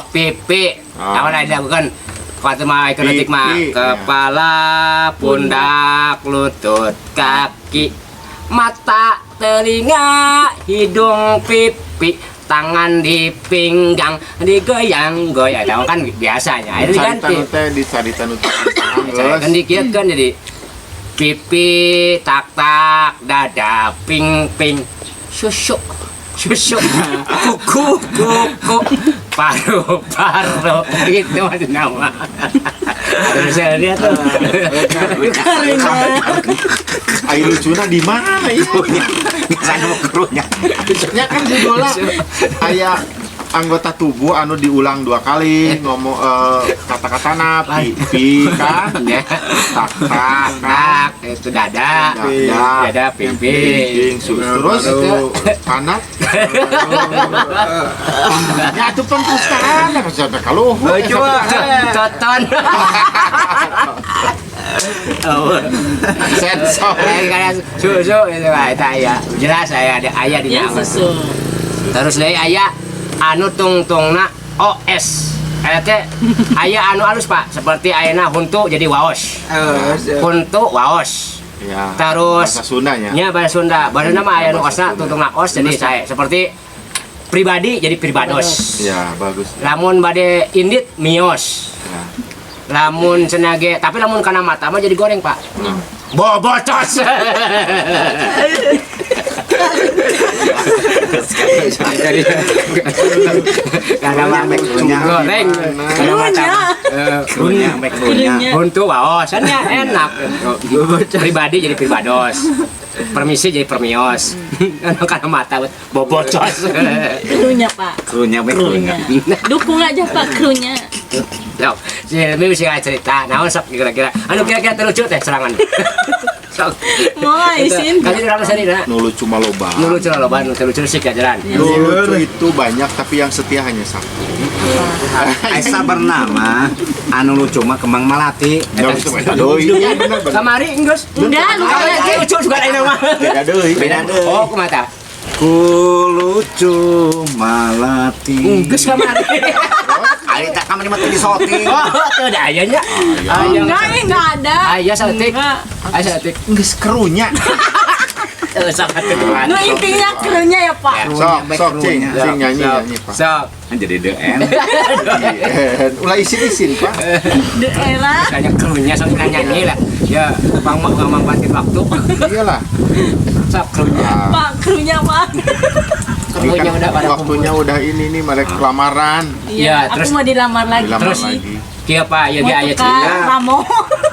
pipi awan ada bukan waktu mah ekonotik mah Pipi, kepala pundak lutut kaki mata telinga hidung pipi tangan di pinggang digoyang-goyang tahu kan biasanya itu diganti dicarita nu kan dikieukeun jadi pipi tak dada ping susu kuku paru gitu macam nama terus saya lihat tuh ayo lucuna di mana itu sana krunya nya kan judulnya aya anggota tubuh anu diulang 2 kali ngomong kata-katana pipi kan tak itu dada pipi terus anak ya itu pentuskan sampai kalau toton sensor kayak susu itu eta aya jelas aya di Ya, nama susu. terus deui aya anu tungtungna OS teh aya anu alus Pak seperti ayeuna huntu jadi waos huntu waos ya terus bahasa Sundanya nya bahasa Sunda mah aya nu osna tungtungna os jadi saya seperti pribadi jadi pribados ya bagus lamun bade indit mios ya. lamun cenage tapi lamun kana mata mah jadi goreng Pak bobocos karena mah goreng kana mata krunya baik krunya untuk wawasannya enak pribadi jadi pribados permisi jadi permios karena mata bobocos Krunya, Pak. krunya baik krunya Dukung aja, Pak, krunya. Yo, si Helmi bisa cerita, naon sok kira-kira. Anu kira-kira terlucu teh serangan. Sok. Mau isin. Kasih orang seni dah. nu lucu mah loba Nu lucu loba, nu terlucu sih jalan. nu lucu itu banyak tapi yang setia hanya satu Esa bernama anu lucu mah kembang melati nggak bisa baca doi ya bener bener Kamari enggeus. Enggak, lu Kalau lagi. lucu juga ada nama. beda doi beda deui Oh, kumata. ku lucu melati Enggeus kamari. ari tak kamari mah teh di shooting Oh, tuh ada ayahnya. Ayah. Enggak ada. Ayah saletik. Enggak. Ayah saletik. geus kerunya Sama tuh. Nu intinya krunya ya, Pak. sok cing nyanyi pak Sok. kan jadi DN ulah isin pak Daerah. Kayaknya krunya sok nyanyi lah. Ya, bang manfaatin waktu. iyalah Sok krunya. Pak, krunya, Pak. Krunya udah pada waktunya udah ini nih mereka lamaran Iya, Aku terus mau dilamar lagi. dilamar Terus lagi kieu Pak, ya Mau ge aya tukar cerita. ramo.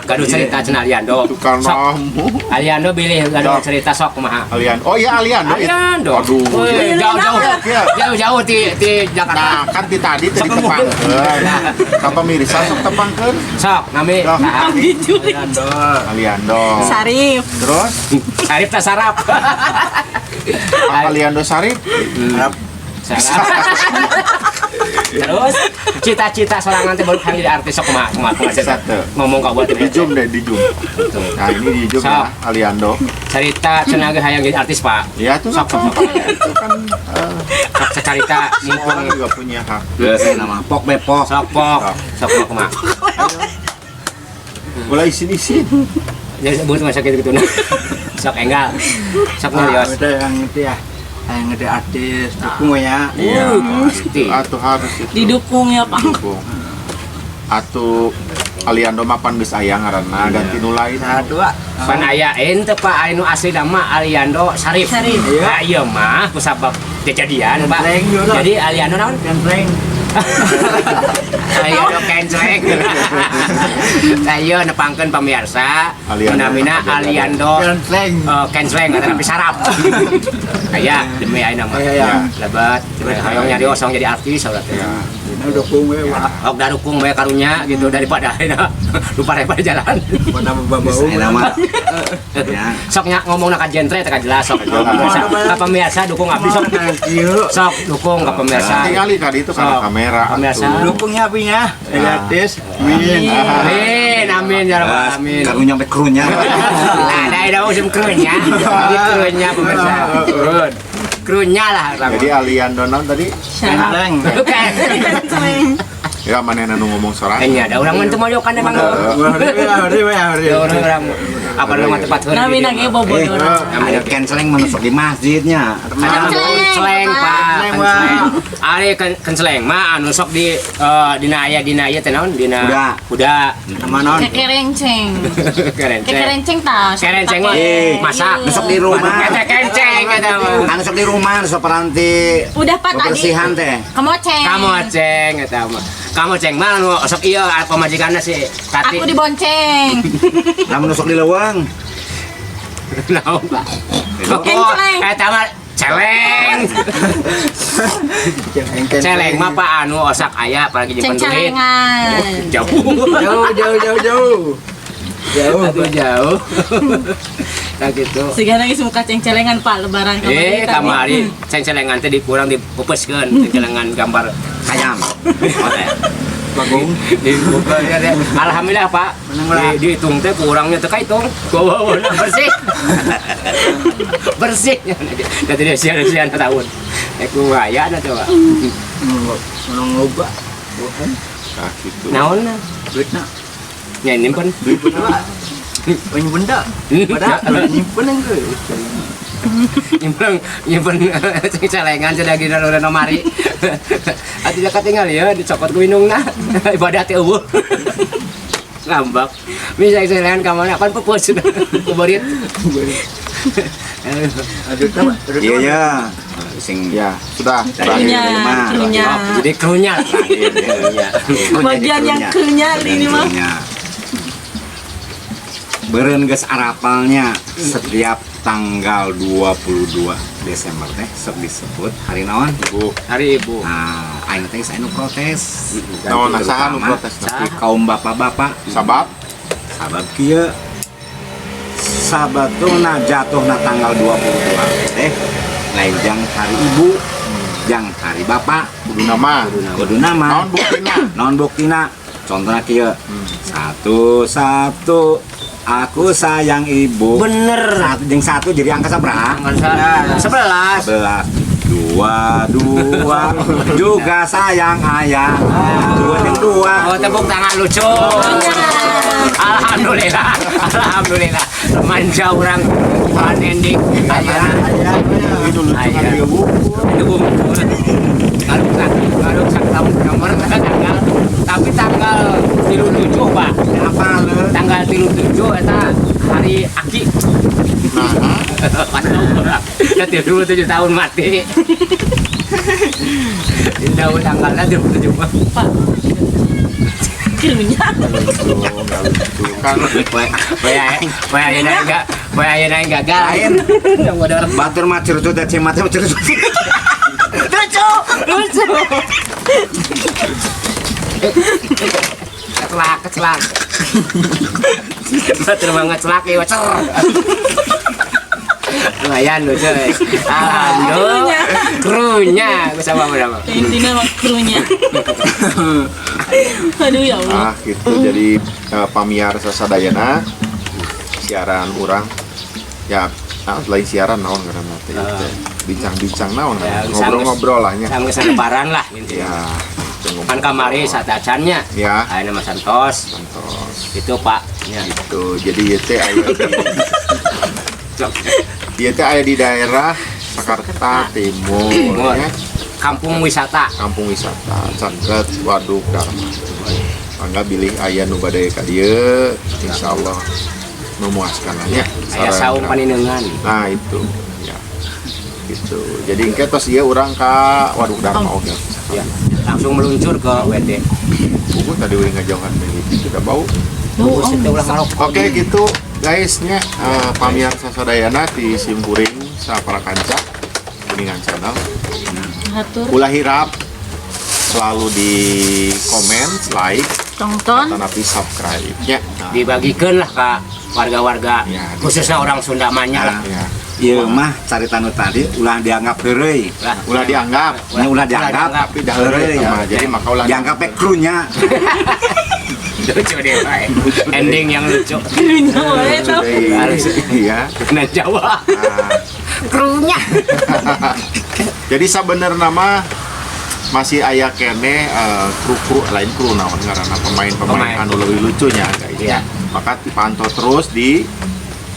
Gaduh cerita cenah Aliando. tukang Sok namu Aliando bilih gaduh Sok. cerita sok kumaha. Alian oh iya Alian Aliando. aduh Wih, iya. jauh-jauh. Iya. Jauh-jauh di Jakarta. Nah, kan di tadi tepangkeun. Ka pemirsa sok tepangkeun. Sok nami. Sok. Aliando. Sarif. Terus Sarip tak sarap. Aliando Sarip. Sarap. Terus cita-cita seorang nanti baru kali jadi artis sok kumaha Satu. ngomong kau buat Di Zoom deh, di Zoom. Nah, ini di Zoom ya, Aliando. cerita cenaga hayang jadi artis Pak. Ya, itu Sok apa? sok Itu kan sok cerita orang mumpung juga punya hak. Biasa nama pok bepok. sok pok sok pok kumaha. Mulai isin-isin. Jadi sebut masa gitu nah. Sok enggal. Sok ngelios. Ada yang itu ya, yang ngede artis dukung ya. Iya, pasti. Atuh harus itu. Didukung ya Pak. Didukung. Atuh Aliando mapan geus aya ngaranna ganti nu lain. Satu, Pan aya ente Pak anu asli nama Aliando Sarif. Sarif. Nah, iya mah kusabab kejadian Pak. Kenceleng juga. Jadi Aliando naon? Kenceleng. Aliando kenceleng. Ayo nepangkeun pamirsa. Aliando. Namina Aliando Kenceleng. kenceleng tapi sarap. Aya demi aya nama. Iya. Lebat, hayang nyari osong jadi artis saudara. Ya. Ini dukung we wah. Ok dah dukung bae karunya gitu daripada lupa repot jalan. Pada bau. Nama. Ya. Sok nya ngomongna ka genre teh ka jelas sok. Ka pemirsa dukung abdi sok. Yuk. Sok dukung ka pemirsa. Tinggali tadi itu karena Sok. kamera. Pemirsa. atuh. Dukungnya apinya. Jadi Ya. artis. Amin. Amin, amin ya rabbal alamin. Karunya sampai krunya. Nah, ada musim krunya. Di krunya pemirsa. Krun. Krunya lah. Jadi Aliando naon tadi? Kenceleng. Bukan. Ya mana nu ngomong sorangan. Enya ada orang mun teu mojokan emang. Hari. Ada orang apa lu mah tepat heureun. Nami nage bobodoran. Ada canceling menusuk di masjidnya. Ada kenceleng Pak. Kenceleng. Ari kenceleng mah anu sok di dina aya teh naon? Dina kuda. Manon. Kekerenceng. Kerenceng. Kekerenceng tas. Kerenceng mah masak Nusuk di rumah. Eta kenceng eta mah. Nusuk di rumah, nusuk peranti. Udah Pak tadi. Kebersihan teh. Kemoceng. Kamu ceng eta mah. Kamu ceng mah anu sok ieu pamajikanna si Tati. Aku dibonceng. Namun nusuk di leuweung. Naon Pak? Kenceleng. Eta mah celeng. Celeng mah Pak anu osak aya apalagi di duit. Ceng-celengan. Jauh. Aduh jauh. Nah gitu. Segala lagi muka ceng-celengan Pak lebaran kemarin. Kamari ceng-celengan teh dikurang dipupuskeun ceng-celengan gambar Ayam. Bagong. dibuka ya deh. Alhamdulillah Pak. Dihitung teh kurangnya teh kahitung. Bawa-bawa bersih. Bersih. Dari dia tahun. Aku aya na tuh. Menung loba. Nah, gitu. Naon? Duitna. Ya nyimpen. Banyak benda. Padahal nyimpen yang ke. nyimpen celengan sudah gila udah nomari. Ati dekat tinggal ya dicopot ku indungna. Ibadah teh eueuh. Ngambak. Bisa celengan ka mana kan pupus. Kubarit. Iya ya. Sing Ya, sudah. Krunya, krunya. Jadi krunya. Bagian yang krunya ini mah. Beureun geus arapalnya setiap tanggal 22 Desember teh sok disebut hari naon? Bu, Hari Ibu. Nah, ayeuna teh geus anu protes. naon saha nu Terutama protes? di kaum bapak-bapak Sabab sabab kieu sabatuna jatuhna tanggal 22 teh lain jang hari ibu jang hari bapak kudu nama. kudu nama Naon buktina? non buktina contohnya kieu satu aku sayang ibu Bener. satu jeung satu jadi angka sabaraha? Angka 11. 11 dua juga sayang ayah dua jeung dua Oh, tepuk tangan lucu. Alhamdulillah. Alhamdulillah. Manja orang bukan ending. Ayeuna. Itu lucu kan dia, Bu. Kalau tahun nomor tanggal tapi tanggal 37 Pak. apa lu Tanggal 37 eta hari Aki. Nah, Pas orang. Ya 37 tahun mati. Tahun tanggalnya 37 Pak. Krunya. kan Bayar gagal. Lain. Yang udah batur mah curut teh cimat teh curut lucu. Lucu. Kecelak. Betul banget celak ya, wacer. Lumayan lucu. Alhamdulillah. Krunya, gue sama berapa? Intinya mah krunya. Aduh ya Allah. Gitu. Jadi pamiarsa sadayana siaran urang ya lain siaran naon karena teh bincang-bincang naon Ya, ngobrol-ngobrol lah nya. Sampai lebaran lah intinya. Ya. Kan kamari satacannya. Ya. Ayeuna Mas Santos. Santos. Itu Pak. Ya. Itu jadi ieu teh aya Ieu teh aya di daerah Sakarta Timur ya. Kampung wisata. Kampung wisata Caket Waduk Dharma. Mangga bilih aya nu bade ka dieu insyaallah memuaskan lah nya. Aya saung paninengan. Nah itu ya. Gitu. Jadi engke tos ieu urang ka Waduk Dharma oge. Ya. Langsung meluncur ke WD. Buku tadi udah ngajauhan begitu tidak bau. Bungkus itu ulah ngarok. Oke gitu guys nya pamiarsa sadayana di Simkuring saparakanca Kuningan Channel. Hatur Ulah hirap selalu di komen, like, tonton. tanapi subscribe nya. Nah, Dibagikeun lah ka warga-warga Ya, khususnya orang Sunda Manya lah. ya. Ieu mah carita nu tadi ulah dianggap heureuy. Ulah dianggap Nya ulah dianggap tapi dah heureuy mah. Jadi maka ulah dianggap we krunya. Lucu deh, Pak. Ending yang lucu. Krunya wae tau. Iya. Kena Jawa. Nah, Krunya. jadi sebenarnya mah masih aya kene kru lain kru naon ngaranna pemain anu leuwih lucunya guys. Iya. Maka dipantau terus di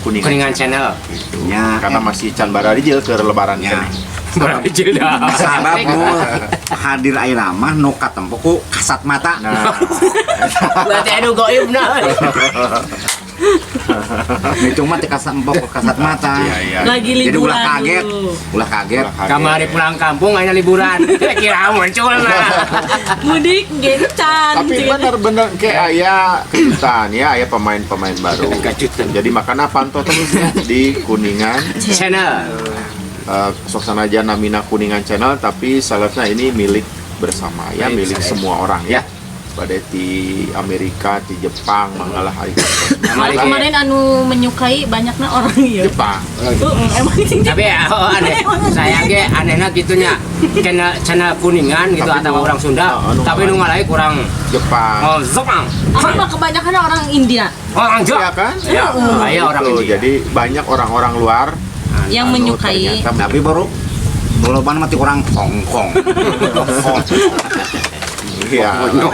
Kuningan Channel. Gitu. Ya. Karena masih can bararijeul ke lebaran Ya. kene. Berapa jeda. Sabab nu hadir ayeuna mah nu katempo ku kasat mata. Nah, Berarti anu goibna. Itu mah teh kasat empok ku kasat mata. iya iya. Lagi Jadi liburan ulah kaget. dulu. Ulah kaget. Kamari pulang kampung hanya liburan. Kira muncul nah. Mudik gencan. Tapi bener-bener kayak aya kejutan ya, aya pemain-pemain baru. Kejutan. Jadi makanya pantau terus ya di Kuningan. Channel. Sok sanajan namina Kuningan Channel tapi salahnya ini milik bersama ya, milik semua orang ya. Pada di Amerika, di Jepang, mangalah hari Malah kemarin anu menyukai banyaknya orang iya. Jepang. Emang Tapi aneh. Saya ge anehna gitunya. Channel Kuningan gitu Tapi atau nu- orang Sunda. anu Tapi nu ngalahi kurang Jepang. Jepang. apa mah kebanyakan orang India Orang Iya Jawa. kan? Ya, aya orang Gitu. India. Jadi banyak orang-orang luar yang anu menyukai. ternyata Tapi baru loloban mati orang Hongkong. Iya. Gitu.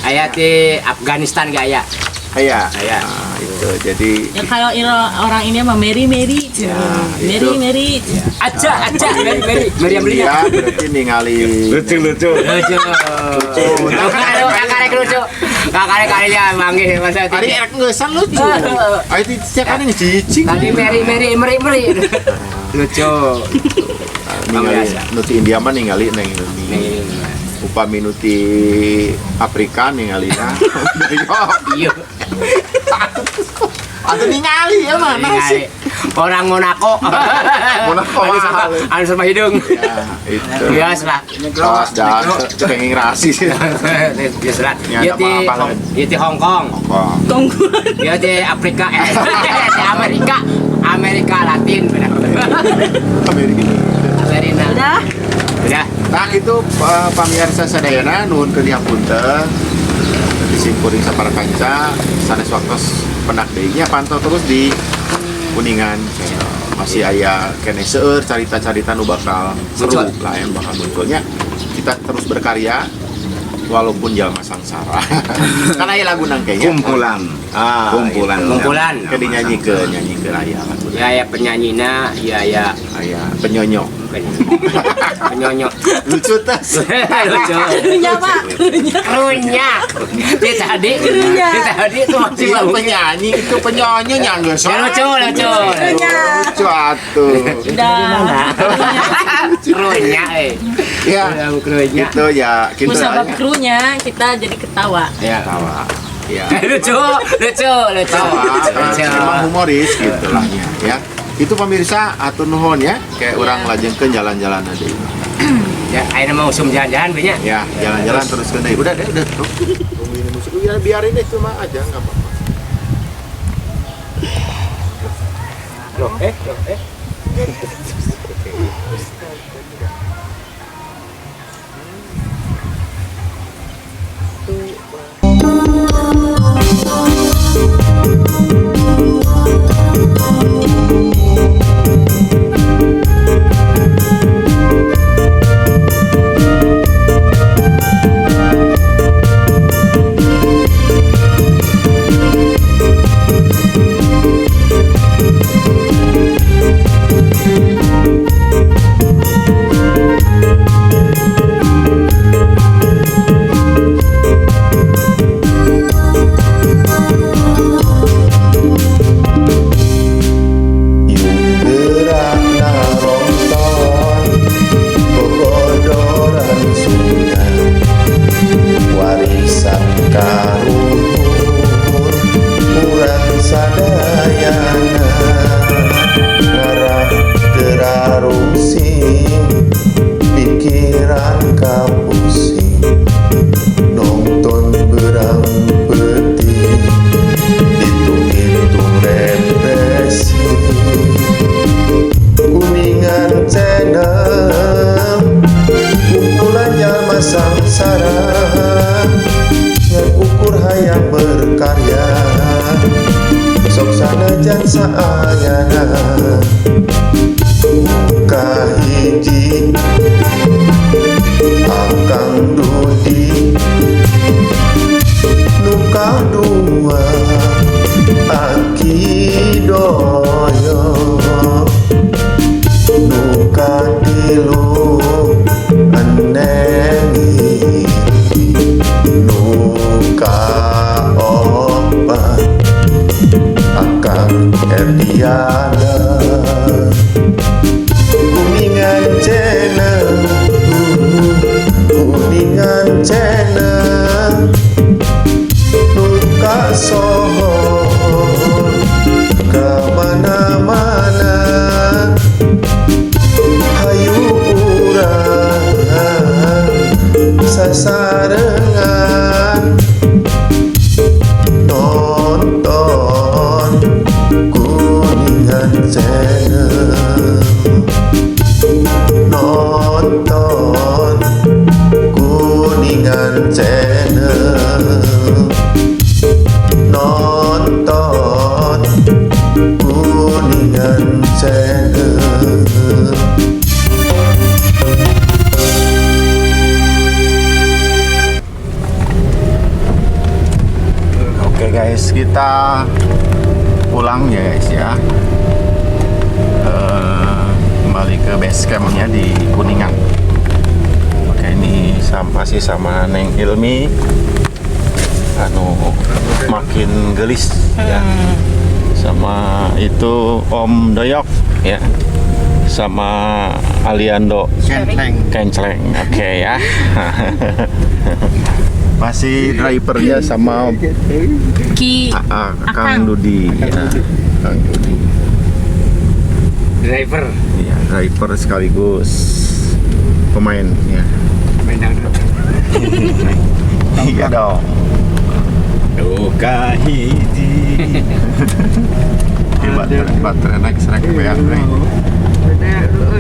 Aya di Afghanistan gak aya? Aya. Aya. Nah, itu. Jadi Ya kalau orang ini mah Mary Ya, itu. Mary. Aja, Meriam Lia. dia berarti ningali Lucu. Lucu. Kakak lucu. Kakak kalinya manggil masa Ari erek ngeusan lucu. Ari ti cek ane ngecicing. Tadi Meri. Lucu. Ningali biasa. nuti India mah ningali neng upami nuti Afrika ningalina. Iya. Atau ningali ya mana sih? Orang Monaco. Monaco. Anu sama hidung. Ya, itu. Bias lah. Kelas dah pengen rasis. Bias lah. Ya, Dia ada apa-apa lah. di Hong Kong. Kok Tongguan. Dia di Afrika. Di Amerika Latin. Amerika. Amerika. Udah. Udah. Nah itu pamirsa sadayana nuhun keur dihapunten. Disimpuring saparakanca sanes waktos penak deui nya pantau terus di Kuningan Channel. Masih aya kene seueur carita-carita nu bakal seru lah yang bakal munculnya. Kita terus berkarya walaupun jalma sangsara. Kan aya lagu nang kayaknya. Kumpulan. Kumpulan. Kumpulan. Ke dinyanyi ke aya lagu. Ya penyanyina, ya Aya penyonyo. penyonyo. Lucu tas. Lucu. Krunya Pak. Krunya. Dia tadi itu masih Iya bagus. penyanyi itu penyonyo nya geus. Ya, lucu. Lucu atuh. Udah. Krunya, Ya, krunya. itu ya kita Musabab krunya kita jadi ketawa. Ya. tawa. Ya. Lucu. Tawa, emang humoris gitu lah ya. Itu pemirsa atur nuhun ya, kayak orang lajengkeun jalan-jalan aja. Ya, ayeuna mau usum jalan-jalan we nya. Ya, jalan-jalan terus ke udah deh, udah. Tungguin musik. Ya biarin deh cuma aja enggak apa-apa. Loh, eh. Kita pulang ya guys ya, kembali ke base campnya di Kuningan. Oke, ini masih sama Neng Hilmi, makin gelis ya, sama itu Om Doyok ya, sama Aliando Kenceleng. Oke ya. Masih drivernya sama Kang Dudi ya. Kang Dudi Driver. ya, driver sekaligus pemain ya. Main dangdut. Iya dong. Duka hiji. Baterai naik serek beak nih.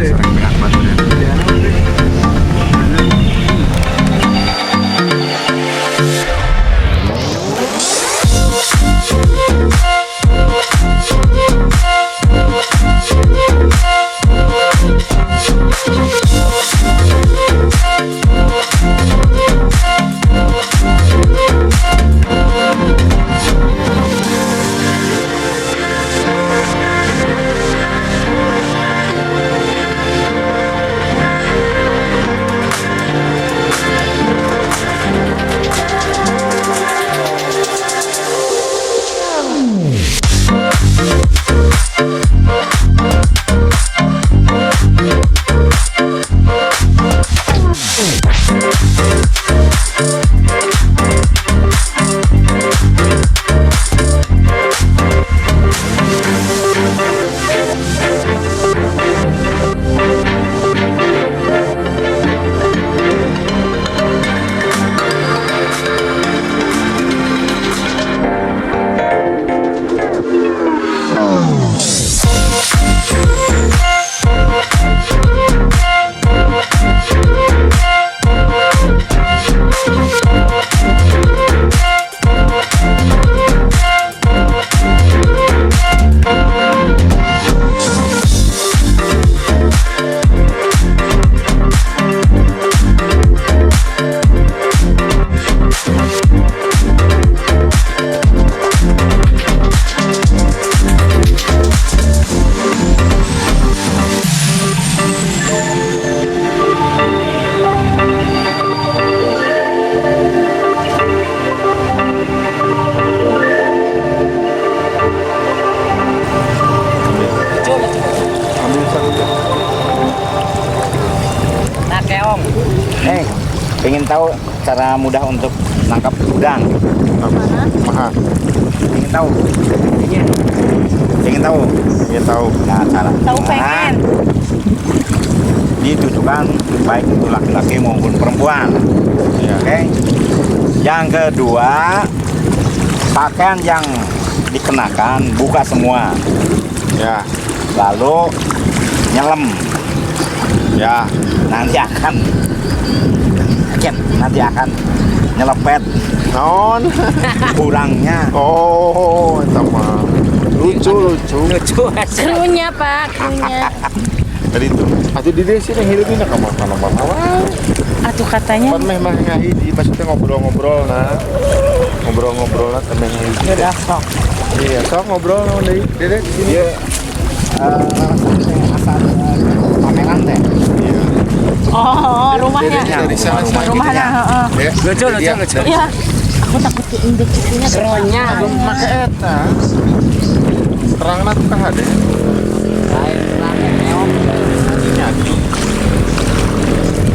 Serek beak baterai. tahu cara mudah untuk nangkap udang? Mahal. Ingin tahu? Ingin tahu? Ingin tahu. Nah, cara. Tahu Nah, pengen. ditujukan baik itu laki-laki maupun perempuan. Ya. Oke. Yang kedua, pakaian yang dikenakan buka semua. Ya. Lalu nyelam. Ya. Nanti akan nyelepet Non. kurangnya. Oh, itu mah. Lucu. Krunya Pak, krunya. Tadi itu. Atuh di sini hilupin ka makan apa? Atuh katanya. Pan meh mah ngahidi maksudnya ngobrol-ngobrol nah. Ngobrol-ngobrol lah temen ngahidi. Udah sok. Iya, sok ngobrol deui. Dedek sini. Dia asal pameran teh. Iya. Oh, rumahnya. Dedek dari sana Rumahnya, heeh. Ya. Lucu. Iya. Aku takut keindek itunya. Seronya. Make eta. Terangna tuh ka hade.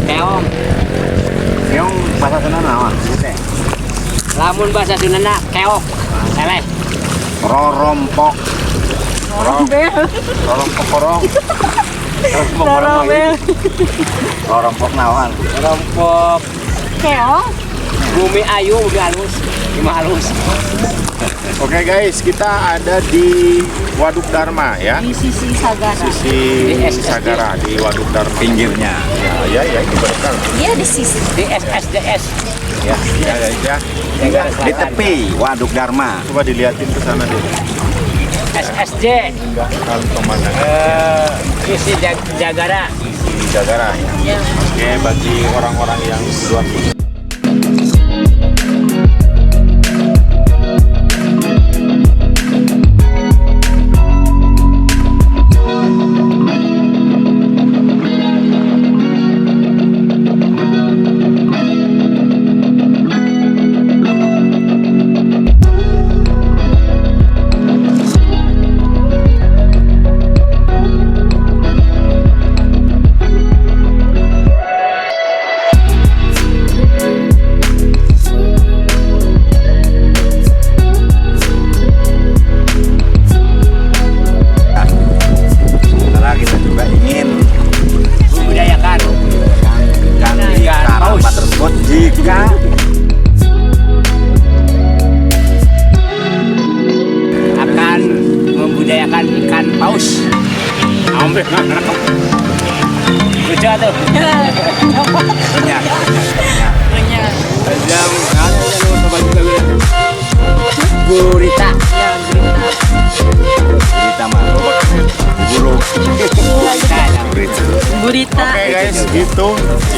Keong. Yang bahasa Sunda naon? Teh. Lamun bahasa Sundana keok. Eleh. Rorompok. Rombel. Tolong korong. Rombel. Rorompok naon? Rompok Keong. bumi ayu, bumi halus. Lima halus. Oke guys, kita ada di Waduk Dharma ya. Di sisi Sagara. Sisi Di SSD. Sagara di Waduk Dharma. Pinggirnya. Ya, di belakang. Iya di sisi. Di SSDS. Ya. Jagar Di tepi Waduk Dharma. Coba dilihatin ke sana deh. SSJ. Enggak kalau pemandangan Isi Jagara. di Jagara ya. Ya. Oke, bagi orang-orang yang luar Sementara kita juga ingin Budayakan. ganti karamba tersebut jika Akan membudayakan ikan paus. Ambil. Lucu tuh. banyak. Banyak. Jam gurita. Ya, gurita. Kita mah buru. Gurita. Oke guys, gitu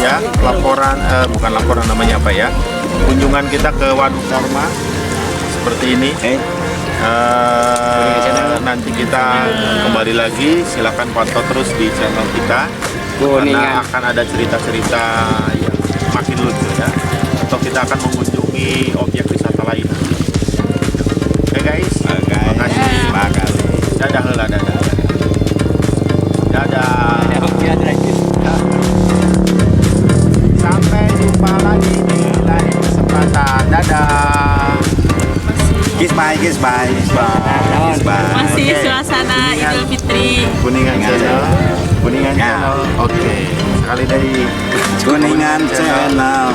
ya laporan bukan laporan namanya apa ya? Kunjungan kita ke Waduk Dharma seperti ini. Nanti kita kembali lagi, silakan pantau terus di channel kita Kuningan. karena akan ada cerita-cerita yang makin lucu ya. Atau kita akan mengunjungi objek wisata lain. Oke guys, makasih. Dadah lah, dadah. Sampai jumpa lagi di lain kesempatan. Dadah. Kiss bye. Masih Oke. suasana Idul Fitri. Kuningan channel. Kuningan Ya. channel. Oke. Sekali dari Kuningan channel.